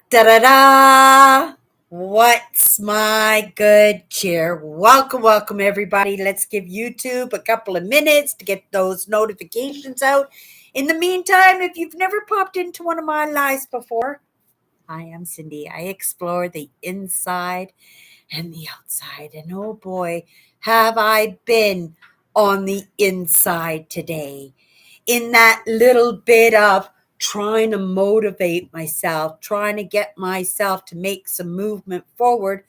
Da-da-da! What's my good cheer? Welcome, everybody. Let's give YouTube a couple of minutes to get those notifications out. In the meantime, if you've never popped into one of my lives before, I am Cindy. I explore the inside and the outside. And oh boy, have I been on the inside today in that little bit of trying to motivate myself, trying to get myself to make some movement forward,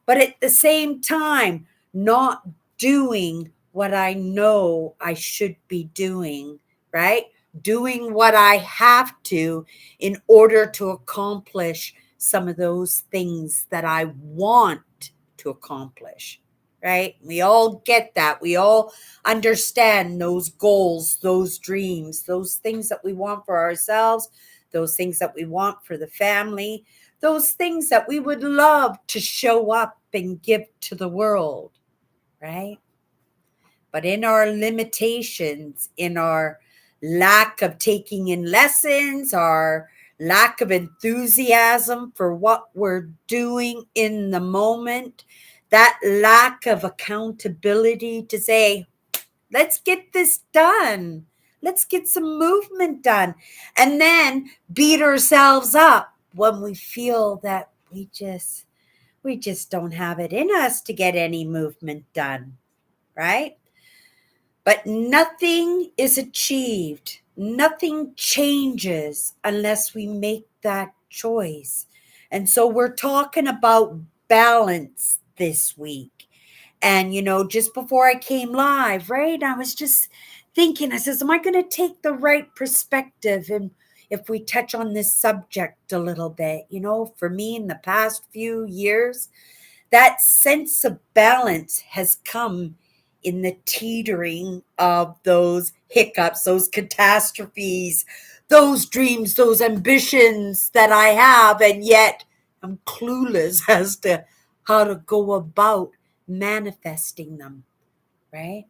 but at the same time, not doing what I know I should be doing, right? Doing what I have to in order to accomplish some of those things that I want to accomplish, right? We all get that. We all understand those goals, those dreams, those things that we want for ourselves, those things that we want for the family, those things that we would love to show up and give to the world, right? But in our limitations, in our lack of taking in lessons, our lack of enthusiasm for what we're doing in the moment, that lack of accountability to say, let's get this done. Let's get some movement done. And then beat ourselves up when we feel that we just don't have it in us to get any movement done, right? But nothing is achieved. Nothing changes unless we make that choice. And so we're talking about balance this week. And, just before I came live, right, I was just thinking, I says, am I going to take the right perspective? And if we touch on this subject a little bit, for me in the past few years, that sense of balance has come in the teetering of those hiccups, those catastrophes, those dreams, those ambitions that I have, and yet I'm clueless as to how to go about manifesting them, right?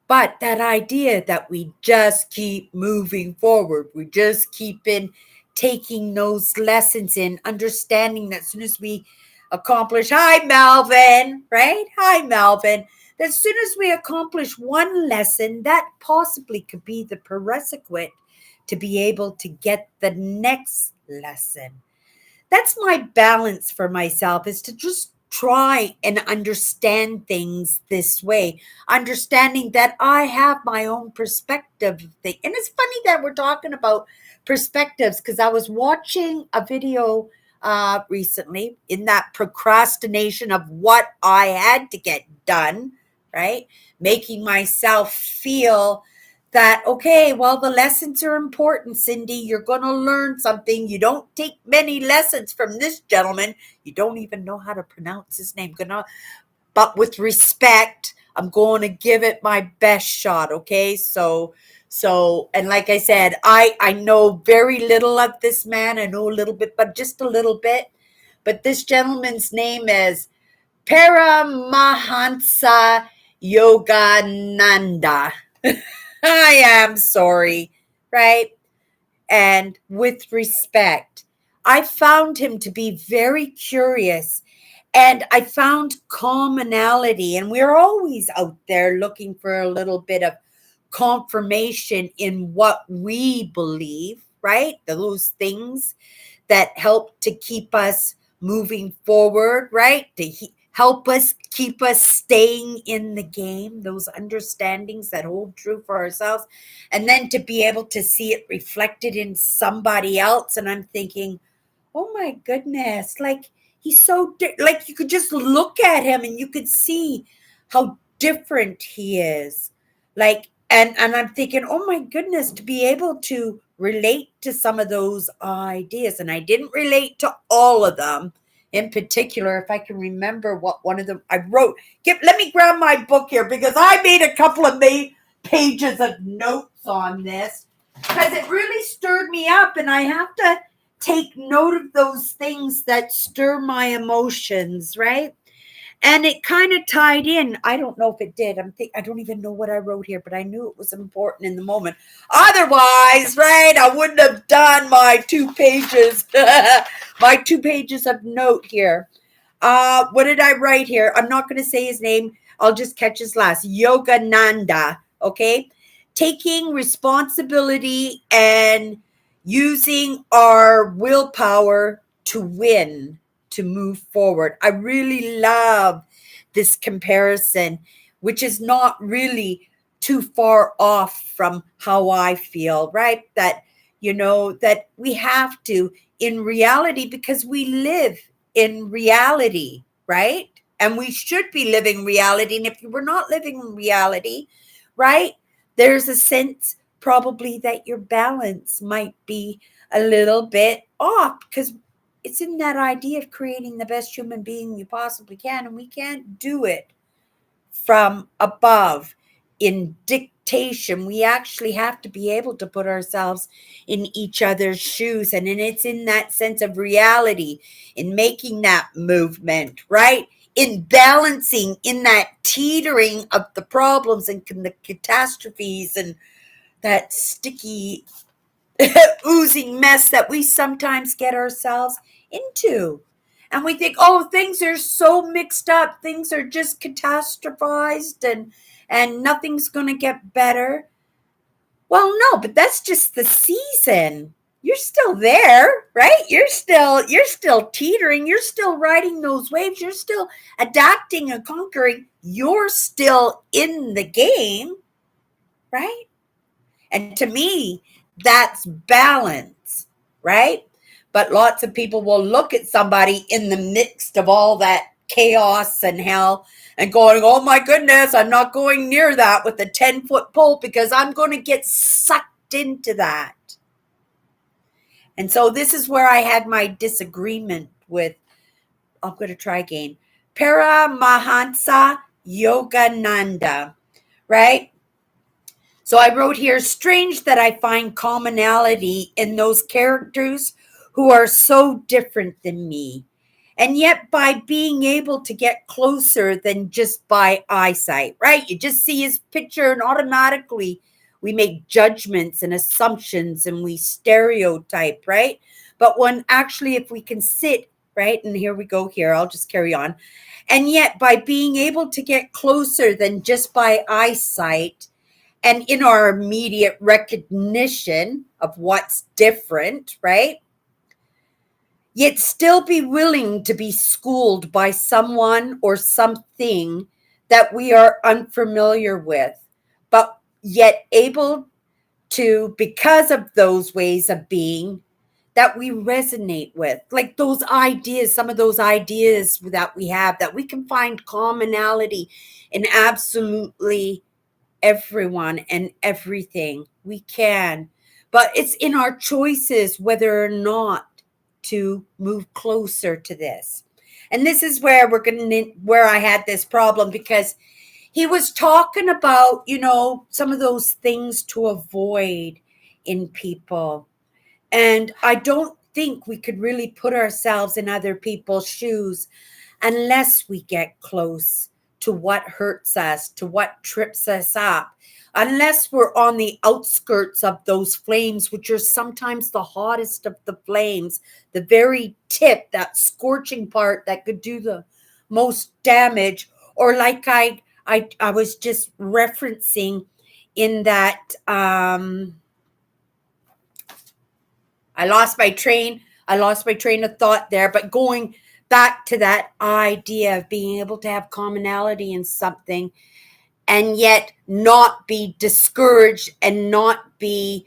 But that idea that we just keep moving forward, we just keep in taking those lessons in, understanding that as soon as we accomplish, hi, Melvin, right? Hi, Melvin. That as soon as we accomplish one lesson, that possibly could be the prerequisite to be able to get the next lesson. That's my balance for myself, is to just try and understand things this way, understanding that I have my own perspective thing. And it's funny that we're talking about perspectives, because I was watching a video recently in that procrastination of what I had to get done, right? Making myself feel that, okay, well, the lessons are important, Cindy. You're going to learn something. You don't take many lessons from this gentleman. You don't even know how to pronounce his name. But with respect, I'm going to give it my best shot, okay? So, and like I said, I know very little of this man. I know a little bit, but just a little bit. But this gentleman's name is Paramahansa Yogananda. I am sorry, right? And with respect, I found him to be very curious, and I found commonality. And we're always out there looking for a little bit of confirmation in what we believe, right? Those things that help to keep us moving forward, right? To help us keep us staying in the game, those understandings that hold true for ourselves, and then to be able to see it reflected in somebody else. And I'm thinking, oh my goodness, like he's so like you could just look at him and you could see how different he is. Like, and I'm thinking, oh my goodness, to be able to relate to some of those ideas. And I didn't relate to all of them. In particular, if I can remember what one of them I wrote. Let me grab my book here, because I made a couple of pages of notes on this, because it really stirred me up, and I have to take note of those things that stir my emotions, right? And it kind of tied in. I don't know if it did. I don't even know what I wrote here, but I knew it was important in the moment. Otherwise, right, I wouldn't have done my 2 pages, my 2 pages of note here. What did I write here? I'm not going to say his name. I'll just catch his last. Yogananda. Okay. Taking responsibility and using our willpower to win, to move forward. I really love this comparison, which is not really too far off from how I feel, right? That, that we have to, in reality, because we live in reality, right? And we should be living reality. And if you were not living in reality, right, there's a sense probably that your balance might be a little bit off, because it's in that idea of creating the best human being you possibly can. And we can't do it from above in dictation. We actually have to be able to put ourselves in each other's shoes. And it's in that sense of reality, in making that movement, right? In balancing, in that teetering of the problems and the catastrophes and that sticky, oozing mess that we sometimes get ourselves into. And we think, oh, things are so mixed up, things are just catastrophized, and nothing's going to get better. Well, no, but that's just the season. You're still there, right? You're still teetering, you're still riding those waves, you're still adapting and conquering. You're still in the game, right? And to me, that's balance, right? But lots of people will look at somebody in the midst of all that chaos and hell and going, oh my goodness, I'm not going near that with a 10-foot pole because I'm going to get sucked into that. And so this is where I had my disagreement with, I'm going to try again, Paramahansa Yogananda, right? So I wrote here, strange that I find commonality in those characters who are so different than me. And yet by being able to get closer than just by eyesight, right? You just see his picture and automatically we make judgments and assumptions and we stereotype, right? But when actually, if we can sit, right? And here we go here, I'll just carry on. And yet by being able to get closer than just by eyesight, and in our immediate recognition of what's different, right? Yet still be willing to be schooled by someone or something that we are unfamiliar with, but yet able to, because of those ways of being that we resonate with, like those ideas, some of those ideas that we have, that we can find commonality in absolutely everyone and everything we can. But it's in our choices whether or not to move closer to this. And this is where where I had this problem, because he was talking about, some of those things to avoid in people. And I don't think we could really put ourselves in other people's shoes unless we get close to what hurts us, to what trips us up, unless we're on the outskirts of those flames, which are sometimes the hottest of the flames, the very tip, that scorching part that could do the most damage. Or like I was just referencing in that, I lost my train of thought there, but going back to that idea of being able to have commonality in something and yet not be discouraged and not be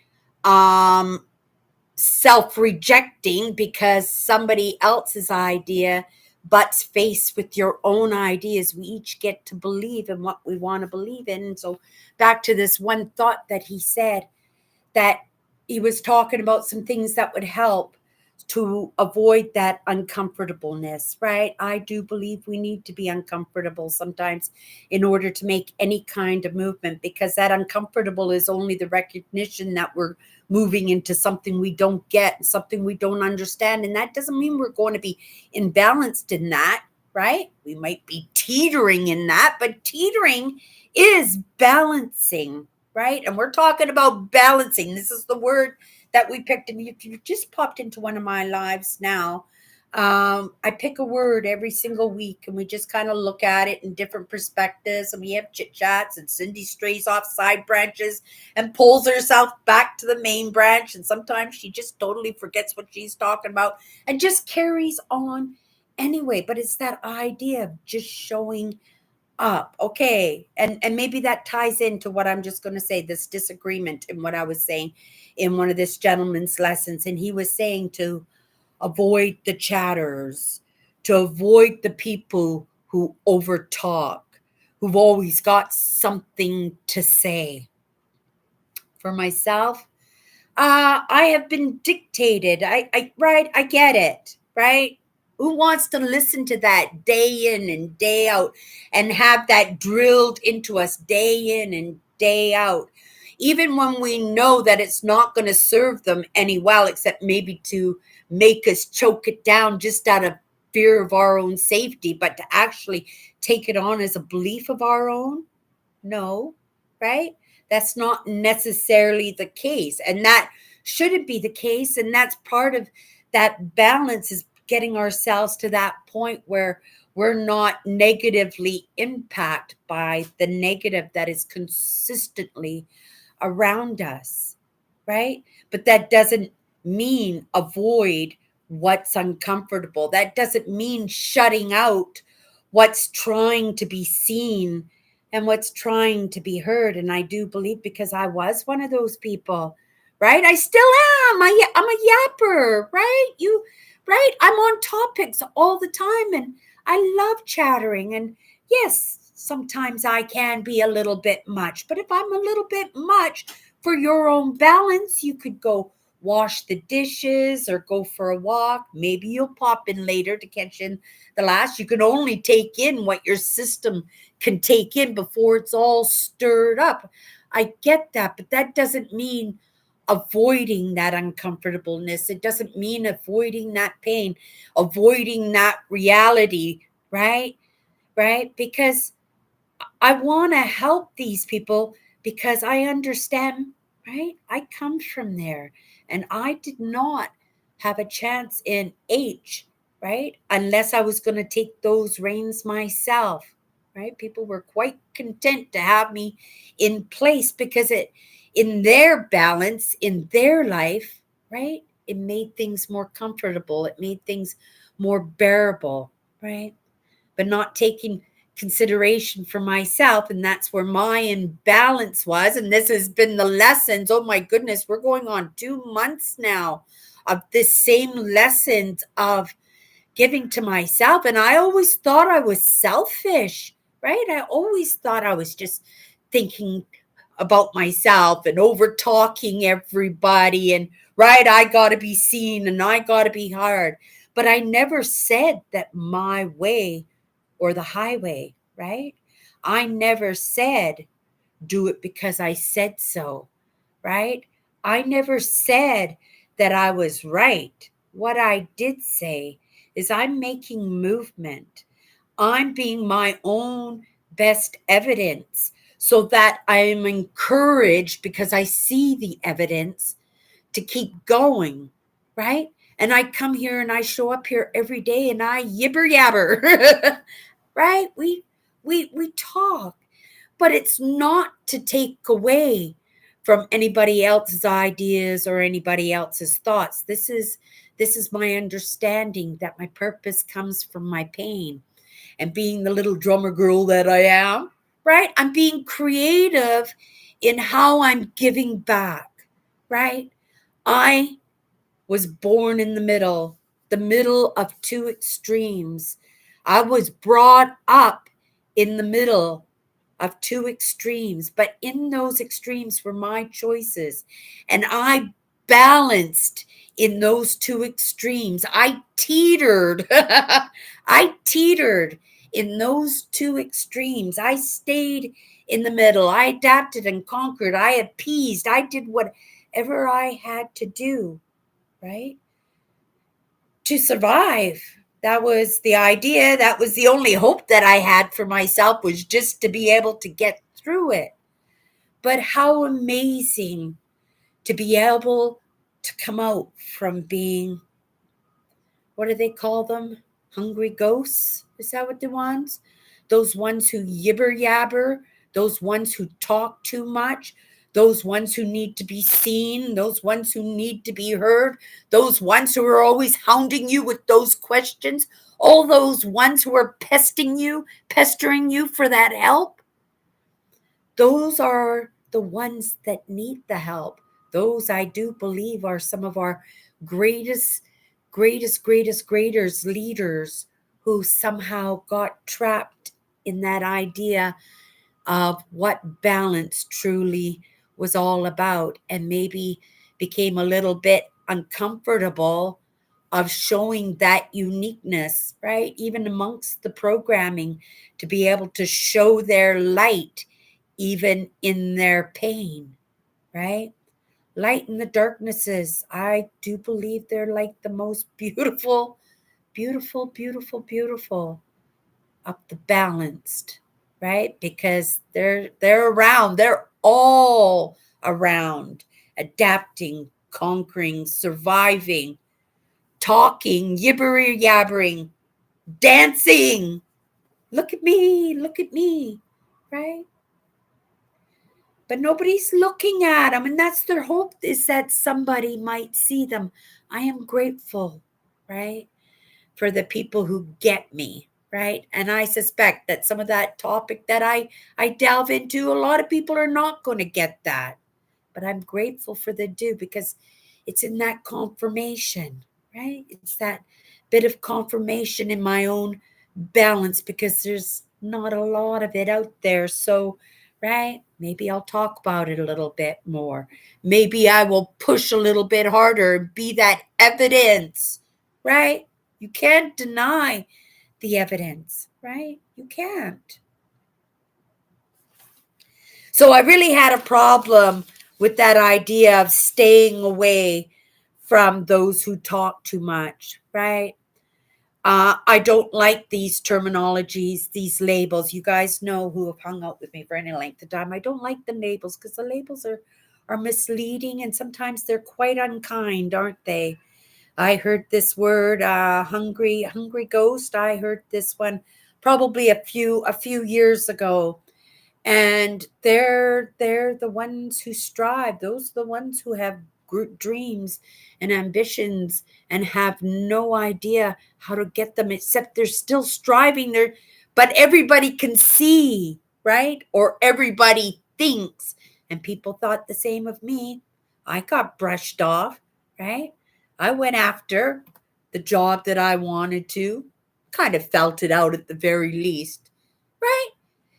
self-rejecting because somebody else's idea butts face with your own ideas. We each get to believe in what we want to believe in. And so back to this one thought that he said, that he was talking about some things that would help to avoid that uncomfortableness, right? I do believe we need to be uncomfortable sometimes in order to make any kind of movement, because that uncomfortable is only the recognition that we're moving into something we don't get, something we don't understand. And that doesn't mean we're going to be imbalanced in that. right? We might be teetering in that, but teetering is balancing, right? And we're talking about balancing. This is the word that we picked. And if you just popped into one of my lives now, I pick a word every single week and we just kind of look at it in different perspectives and we have chit chats and Cindy strays off side branches and pulls herself back to the main branch. And sometimes she just totally forgets what she's talking about and just carries on anyway. But it's that idea of just showing up. Okay. And maybe that ties into what I'm just going to say, this disagreement in what I was saying in one of this gentleman's lessons. And he was saying to avoid the chatters, to avoid the people who overtalk, who've always got something to say. For myself, I have been dictated. I get it, right? Who wants to listen to that day in and day out and have that drilled into us day in and day out? Even when we know that it's not going to serve them any well, except maybe to make us choke it down just out of fear of our own safety, but to actually take it on as a belief of our own? No, right? That's not necessarily the case. And that shouldn't be the case. And that's part of that balance, is getting ourselves to that point where we're not negatively impacted by the negative that is consistently around us, right? But that doesn't mean avoid what's uncomfortable. That doesn't mean shutting out what's trying to be seen and what's trying to be heard. And I do believe, because I was one of those people, right? I still am. I'm a yapper, right? Right? I'm on topics all the time and I love chattering. And yes, sometimes I can be a little bit much, but if I'm a little bit much for your own balance, you could go wash the dishes or go for a walk. Maybe you'll pop in later to catch in the last. You can only take in what your system can take in before it's all stirred up. I get that, but that doesn't mean avoiding that uncomfortableness. It doesn't mean avoiding that pain, avoiding that reality, right? Right? Because I want to help these people, because I understand, right? I come from there and I did not have a chance in H, right? Unless I was going to take those reins myself, right? People were quite content to have me in place because in their balance, in their life, right? It made things more comfortable. It made things more bearable, right? But not taking consideration for myself. And that's where my imbalance was. And this has been the lessons. Oh my goodness, we're going on 2 months now of this same lessons of giving to myself. And I always thought I was selfish, right? I always thought I was just thinking about myself and over talking everybody. And right, I got to be seen and I got to be heard. But I never said that my way or the highway, right? I never said do it because I said so, right? I never said that I was right. What I did say is I'm making movement. I'm being my own best evidence so that I am encouraged, because I see the evidence, to keep going, right? And I come here and I show up here every day and I yibber yabber, right? We talk, but it's not to take away from anybody else's ideas or anybody else's thoughts. This is my understanding that my purpose comes from my pain. And being the little drummer girl that I am, right? I'm being creative in how I'm giving back, right? I was born in the middle of two extremes. I was brought up in the middle of two extremes, but in those extremes were my choices. And I balanced in those two extremes. I teetered. I teetered in those two extremes. I stayed in the middle. I adapted and conquered. I appeased. I did whatever I had to do, right? To survive, That was the idea. That was the only hope that I had for myself, was just to be able to get through it. But how amazing to be able to come out from being, what do they call them? Hungry ghosts? Is that what the ones? Those ones who yibber yabber, those ones who talk too much, those ones who need to be seen, those ones who need to be heard, those ones who are always hounding you with those questions, all those ones who are pestering you for that help. Those are the ones that need the help. Those, I do believe, are some of our greatest leaders who somehow got trapped in that idea of what balance truly was all about, and maybe became a little bit uncomfortable of showing that uniqueness, right? Even amongst the programming, to be able to show their light even in their pain, right? Light in the darknesses. I do believe they're like the most beautiful, beautiful of the balanced, right? Because they're around. They're all around, adapting, conquering, surviving, talking, yibber yabbering, dancing. Look at me, right? But nobody's looking at them, and that's their hope, is that somebody might see them. I am grateful, right, for the people who get me, right? And I suspect that some of that topic that I delve into, a lot of people are not going to get that. But I'm grateful for the do, because it's in that confirmation, right? It's that bit of confirmation in my own balance, because there's not a lot of it out there. So, right, maybe I'll talk about it a little bit more. Maybe I will push a little bit harder and be that evidence, right? You can't deny the evidence, right? You can't. So I really had a problem with that idea of staying away from those who talk too much, right? I don't like these terminologies, these labels. You guys know, who have hung out with me for any length of time, I don't like the labels, because the labels are misleading, and sometimes they're quite unkind, aren't they? I heard this word, hungry ghost. I heard this one probably a few years ago, and they're the ones who strive. Those are the ones who have dreams and ambitions, and have no idea how to get them, except they're still striving there. But everybody can see, right? Or everybody thinks, and people thought the same of me. I got brushed off, right? I went after the job that I wanted to, kind of felt it out at the very least, right?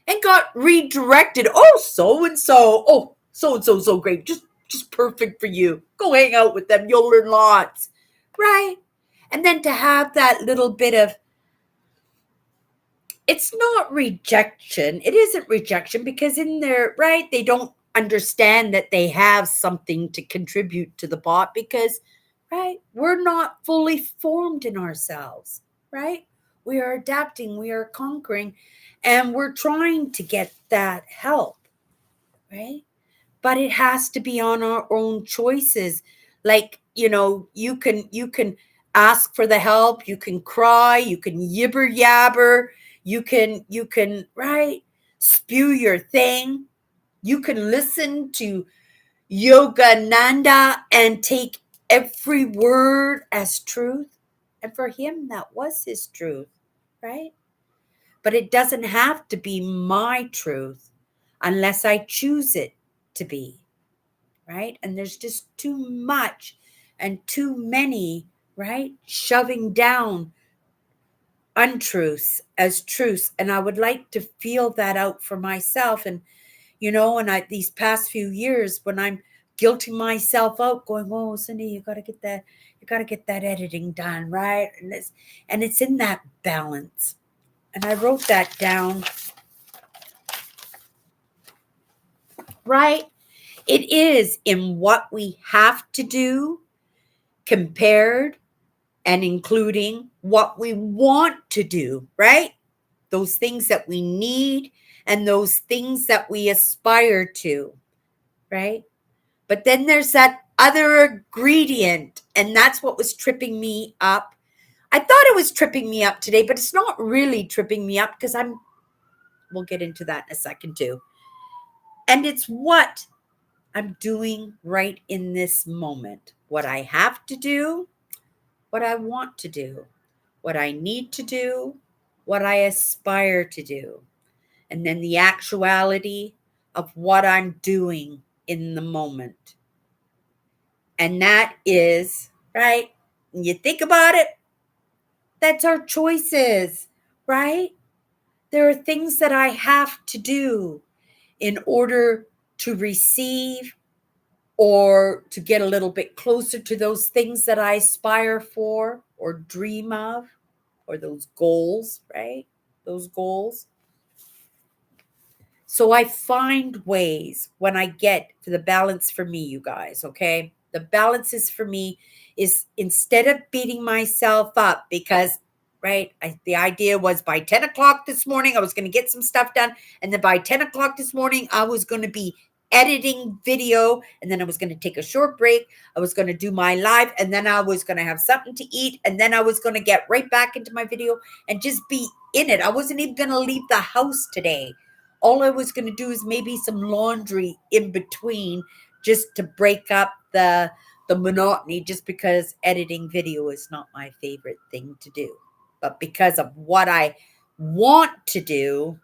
And got redirected. Oh, so and so. Oh, so and so, so great. Just perfect for you. Go hang out with them. You'll learn lots. Right? And then to have that little bit of, it's not rejection. It isn't rejection, because in there, right, they don't understand that they have something to contribute to the bot, because, right, we're not fully formed in ourselves, right? We are adapting, we are conquering, and we're trying to get that help, right? But it has to be on our own choices. Like, you can ask for the help, you can cry, you can yibber yabber, you can, right, spew your thing. You can listen to Yogananda and take every word as truth. And for him, that was his truth, right? But it doesn't have to be my truth unless I choose it to be, right? And there's just too much and too many, right, shoving down untruths as truths. And I would like to feel that out for myself. And these past few years, when I'm guilting myself out, going, oh, Cindy, you gotta get that editing done, right? And it's in that balance. And I wrote that down, right? It is in what we have to do, compared and including what we want to do, right? Those things that we need and those things that we aspire to, right? But then there's that other ingredient, and that's what was tripping me up. I thought it was tripping me up today, but it's not really tripping me up because we'll get into that in a second too. And it's what I'm doing right in this moment. What I have to do, what I want to do, what I need to do, what I aspire to do, and then the actuality of what I'm doing in the moment. And that is, right? When you think about it, that's our choices, right? There are things that I have to do in order to receive or to get a little bit closer to those things that I aspire for or dream of, or those goals, right? Those goals. So I find ways when I get to the balance for me, you guys, okay? The balance is for me is instead of beating myself up because, right, the idea was by 10 o'clock this morning, I was going to get some stuff done. And then by 10 o'clock this morning, I was going to be editing video. And then I was going to take a short break. I was going to do my live. And then I was going to have something to eat. And then I was going to get right back into my video and just be in it. I wasn't even going to leave the house today. All I was going to do is maybe some laundry in between just to break up the monotony, just because editing video is not my favorite thing to do. But because of what I want to do,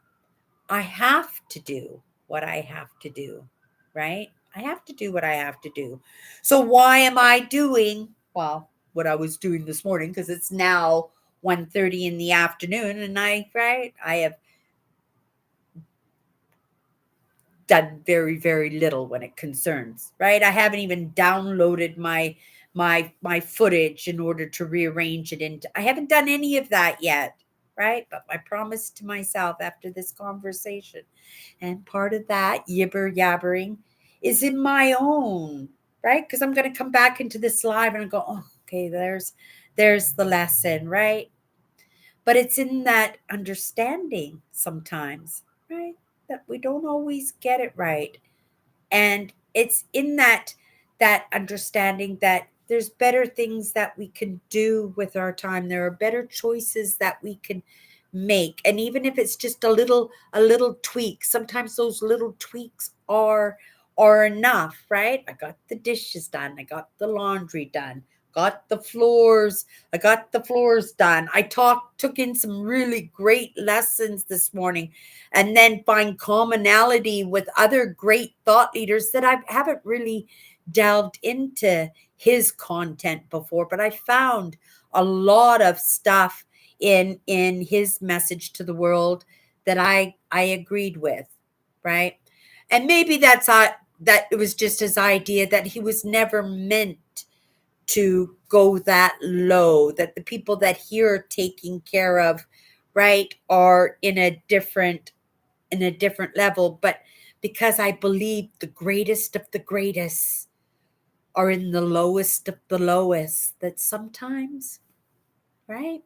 I have to do what I have to do, right? I have to do what I have to do. So why am I doing, well, what I was doing this morning, because it's now 1:30 in the afternoon, and I have done very, very little when it concerns, right? I haven't even downloaded my footage in order to rearrange it into, I haven't done any of that yet, right? But I promised to myself after this conversation, and part of that yibber yabbering is in my own, right? Because I'm going to come back into this live and go, oh, okay, there's the lesson, right? But it's in that understanding sometimes, right? That we don't always get it right. And it's in that understanding that there's better things that we can do with our time. There are better choices that we can make. And even if it's just a little tweak, sometimes those little tweaks are enough, right? I got the dishes done, I got the laundry done, got the floors, I got the floors done. Took in some really great lessons this morning, and then find commonality with other great thought leaders that I haven't really delved into his content before, but I found a lot of stuff in his message to the world that I agreed with, right? And maybe that it was just his idea that he was never meant to go that low, that the people that he are taking care of, right, are in a different level. But because I believe the greatest of the greatest are in the lowest of the lowest, that sometimes, right,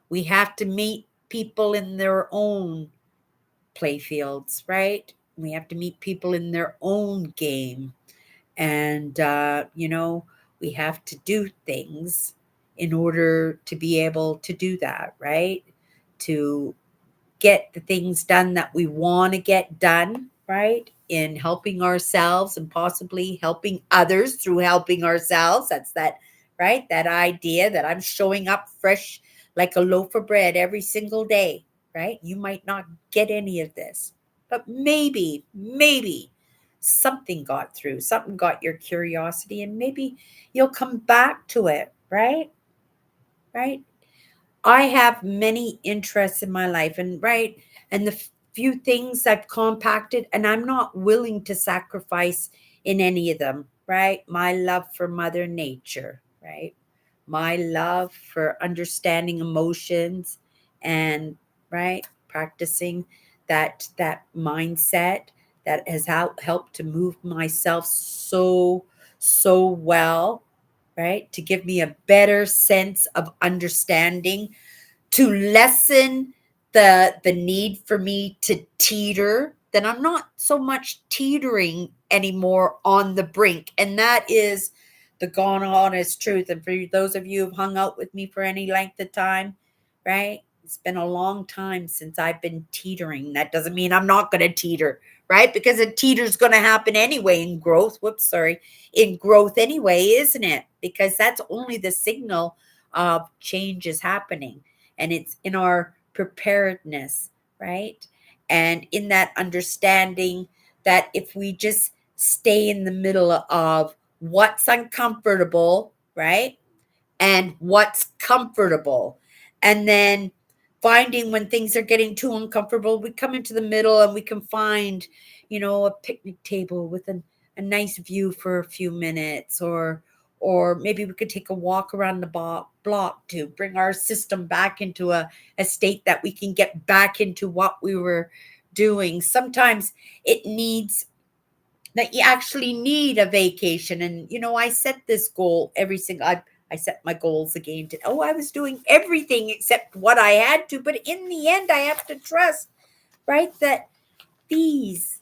we have to meet people in their own playfields, right? We have to meet people in their own game. And, we have to do things in order to be able to do that, right? To get the things done that we want to get done, right? In helping ourselves and possibly helping others through helping ourselves. That's that, right? That idea that I'm showing up fresh like a loaf of bread every single day, right? You might not get any of this, but maybe something got through, something got your curiosity, and maybe you'll come back to it, right? Right? I have many interests in my life, and right, and the few things I've compacted, and I'm not willing to sacrifice in any of them, right? My love for Mother Nature, right? My love for understanding emotions and, right, practicing that mindset that has helped to move myself so well, right? To give me a better sense of understanding, to lessen the need for me to teeter, then I'm not so much teetering anymore on the brink. And that is the gone honest truth. And for those of you who've hung out with me for any length of time, right? It's been a long time since I've been teetering. That doesn't mean I'm not going to teeter, right? Because a teeter's going to happen anyway in growth. Whoops, sorry. In growth anyway, isn't it? Because that's only the signal of change is happening, and it's in our preparedness, right? And in that understanding that if we just stay in the middle of what's uncomfortable, right? And what's comfortable. And then finding when things are getting too uncomfortable, we come into the middle and we can find, a picnic table with a nice view for a few minutes, or maybe we could take a walk around the block to bring our system back into a state that we can get back into what we were doing. Sometimes it needs that you actually need a vacation. And I set this goal every single I set my goals again to I was doing everything except what I had to, but in the end I have to trust, right, that these,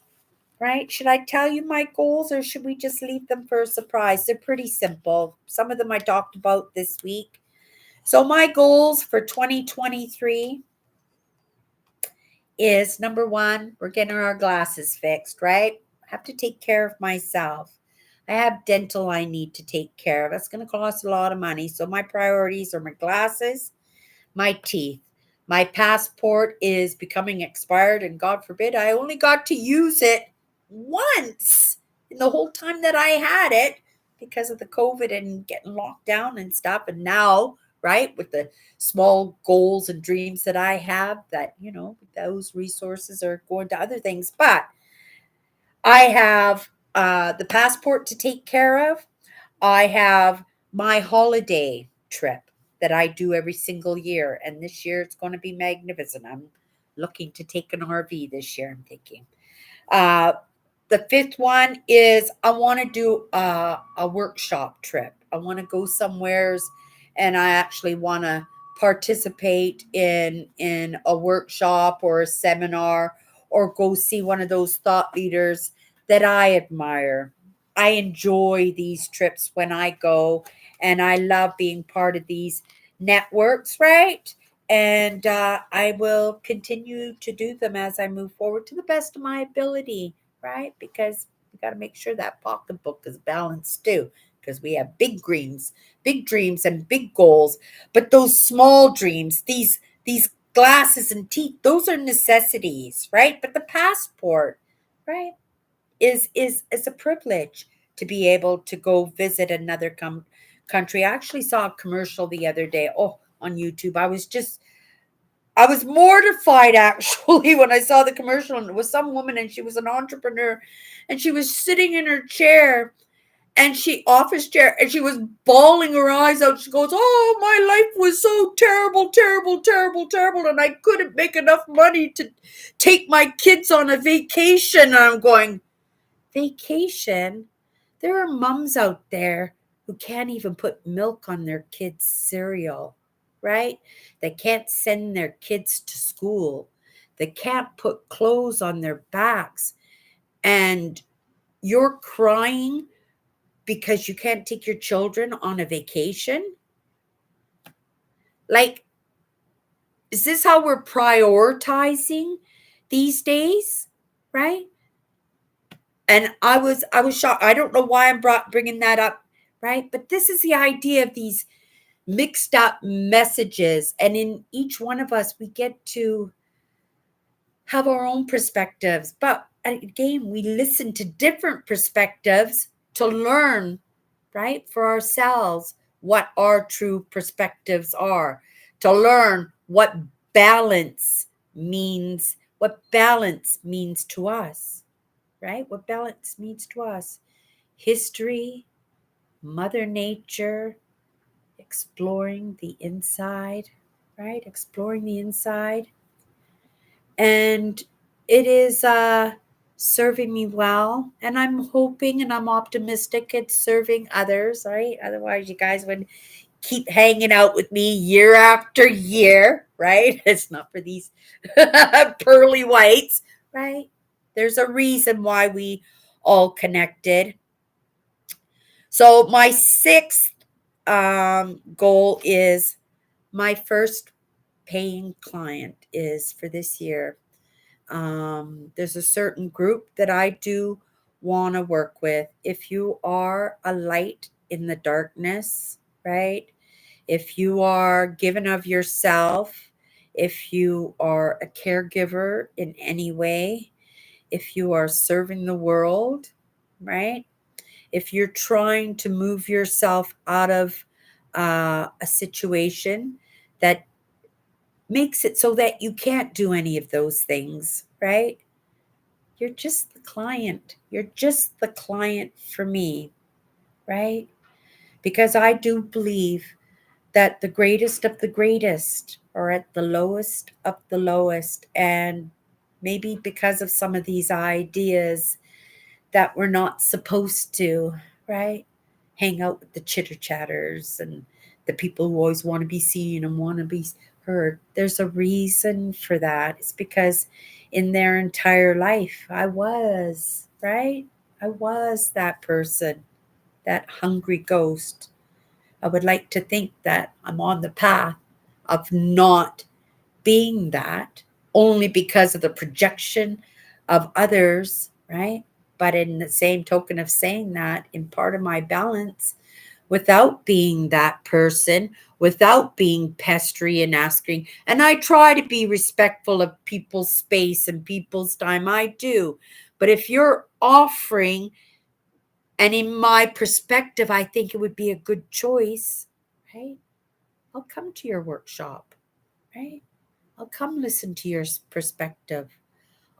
right, should I tell you my goals or should we just leave them for a surprise? They're pretty simple. Some of them I talked about this week. So my goals for 2023 is, number one, we're getting our glasses fixed, right? I have to take care of myself. I have dental I need to take care of. That's going to cost a lot of money. So my priorities are my glasses, my teeth. My passport is becoming expired, and God forbid I only got to use it once in the whole time that I had it because of the COVID and getting locked down and stuff. And now, right, with the small goals and dreams that I have, that, those resources are going to other things. But I have the passport to take care of. I have my holiday trip that I do every single year. And this year it's going to be magnificent. I'm looking to take an RV this year, I'm thinking. Uh, the fifth one is I want to do a workshop trip. I want to go somewheres and I actually want to participate in a workshop or a seminar or go see one of those thought leaders that I admire. I enjoy these trips when I go, and I love being part of these networks, right? And I will continue to do them as I move forward to the best of my ability, right? Because we got to make sure that pocketbook is balanced too, because we have big dreams, and big goals. But those small dreams, these glasses and teeth, those are necessities, right? But the passport, right, is a privilege to be able to go visit another country. I actually saw a commercial the other day, on YouTube. I was mortified actually when I saw the commercial, and it was some woman and she was an entrepreneur and she was sitting in her chair and office chair, and she was bawling her eyes out. She goes, "Oh, my life was so terrible, terrible, terrible, terrible, and I couldn't make enough money to take my kids on a vacation." And I'm going, vacation? There are moms out there who can't even put milk on their kids' cereal, right? They can't send their kids to school. They can't put clothes on their backs. And you're crying because you can't take your children on a vacation? Like, is this how we're prioritizing these days? Right? And I was shocked. I don't know why I'm bringing that up, right? But this is the idea of these mixed up messages, and in each one of us we get to have our own perspectives. But again, we listen to different perspectives to learn, right, for ourselves what our true perspectives are, to learn what balance means to us, right? What balance means to us. History, Mother Nature, exploring the inside, right? Exploring the inside. And it is serving me well, and I'm hoping and I'm optimistic it's serving others, right? Otherwise, you guys would keep hanging out with me year after year, right? It's not for these pearly whites, right? There's a reason why we all connected. So my sixth goal is my first paying client is for this year. There's a certain group that I do want to work with. If you are a light in the darkness, right? If you are given of yourself, if you are a caregiver in any way, if you are serving the world, right? If you're trying to move yourself out of a situation that makes it so that you can't do any of those things, right? You're just the client. You're just the client for me, right? Because I do believe that the greatest of the greatest are at the lowest of the lowest. And maybe because of some of these ideas that we're not supposed to, right? Hang out with the chitter chatters and the people who always want to be seen and want to be heard. There's a reason for that. It's because in their entire life, I was, right? I was that person, that hungry ghost. I would like to think that I'm on the path of not being that only because of the projection of others, right? But in the same token of saying that, in part of my balance, without being that person, without being pestery and asking, and I try to be respectful of people's space and people's time, I do. But if you're offering, and in my perspective, I think it would be a good choice, right? I'll come to your workshop, right? I'll come listen to your perspective.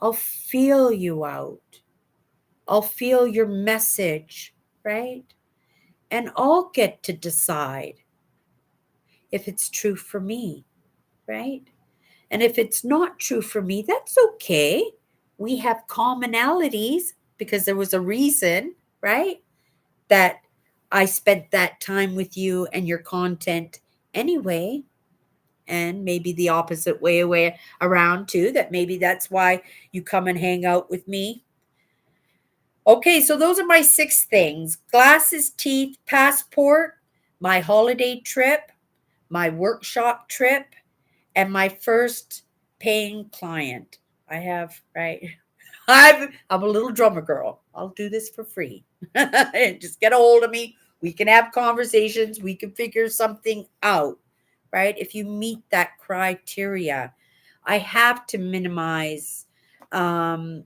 I'll feel you out. I'll feel your message, right? And I'll get to decide if it's true for me, right? And if it's not true for me, that's okay. We have commonalities because there was a reason, right? That I spent that time with you and your content anyway. And maybe the opposite way around too, that maybe that's why you come and hang out with me. Okay, so those are my 6 things: glasses, teeth, passport, my holiday trip, my workshop trip, and my first paying client. I have, right? I'm a little drummer girl. I'll do this for free. Just get a hold of me. We can have conversations. We can figure something out, right? If you meet that criteria, I have to minimize um,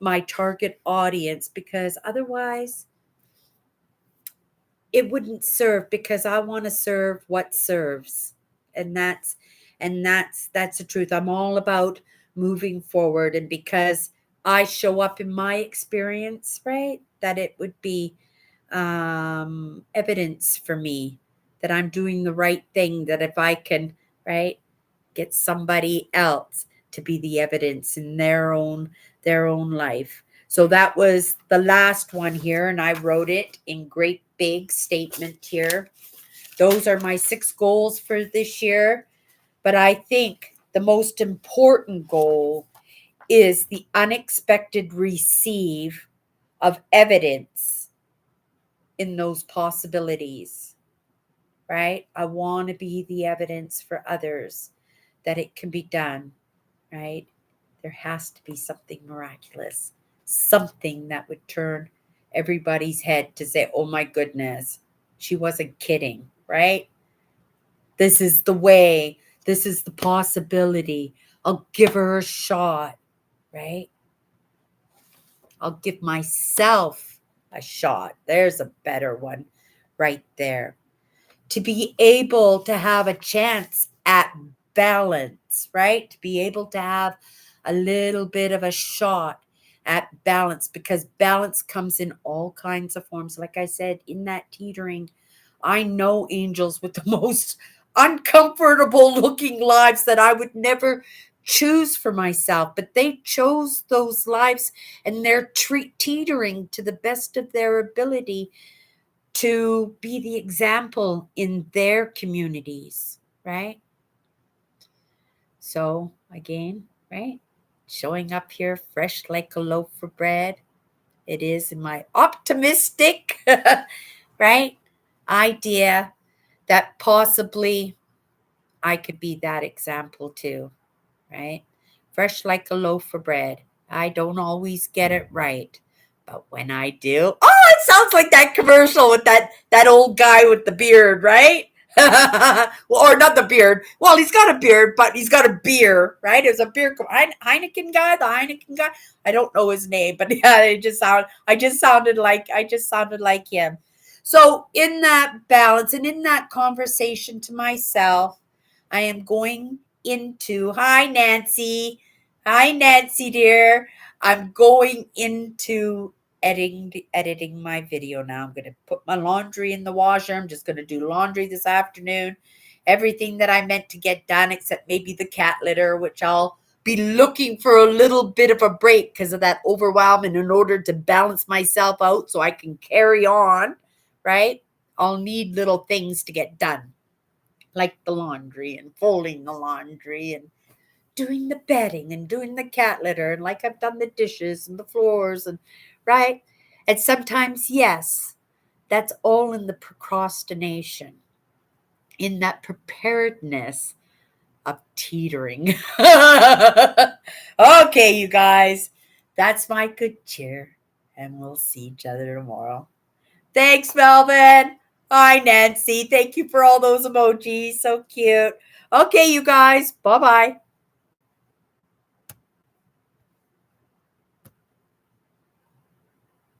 my target audience because otherwise it wouldn't serve, because I want to serve what serves. And that's the truth. I'm all about moving forward, and because I show up in my experience, right, that it would be evidence for me that I'm doing the right thing, that if I can, right, get somebody else to be the evidence in their own life. So that was the last one here, and I wrote it in great big statement here. Those are my 6 goals for this year. But I think the most important goal is the unexpected receive of evidence in those possibilities, right? I want to be the evidence for others that it can be done, right? There has to be something miraculous, something that would turn everybody's head to say, oh my goodness, she wasn't kidding, right? This is the way, this is the possibility. I'll give her a shot, right? I'll give myself a shot. There's a better one right there. To be able to have a chance at balance, right? To be able to have a little bit of a shot at balance, because balance comes in all kinds of forms. Like I said, in that teetering, I know angels with the most uncomfortable looking lives that I would never choose for myself, but they chose those lives and they're teetering to the best of their ability to be the example in their communities, right? So again, right? Showing up here fresh like a loaf of bread. It is my optimistic, right, idea that possibly I could be that example too, right? Fresh like a loaf of bread. I don't always get it right. But when I do, oh, it sounds like that commercial with that old guy with the beard, right? Well, or not the beard. Well, he's got a beard, but he's got a beer, right? It was a beer Heineken guy, the Heineken guy. I don't know his name, but yeah, I just sounded like him. So in that balance and in that conversation to myself, I am going into, hi Nancy dear. I'm going into editing my video now. I'm going to put my laundry in the washer. I'm just going to do laundry this afternoon. Everything that I meant to get done except maybe the cat litter, which I'll be looking for a little bit of a break because of that overwhelm, and in order to balance myself out so I can carry on, right? I'll need little things to get done, like the laundry and folding the laundry and doing the bedding and doing the cat litter, and like I've done the dishes and the floors, and right. And sometimes, yes, that's all in the procrastination, in that preparedness of teetering. Okay, you guys, that's my good cheer, and we'll see each other tomorrow. Thanks, Melvin. Hi, Nancy. Thank you for all those emojis. So cute. Okay, you guys. Bye bye.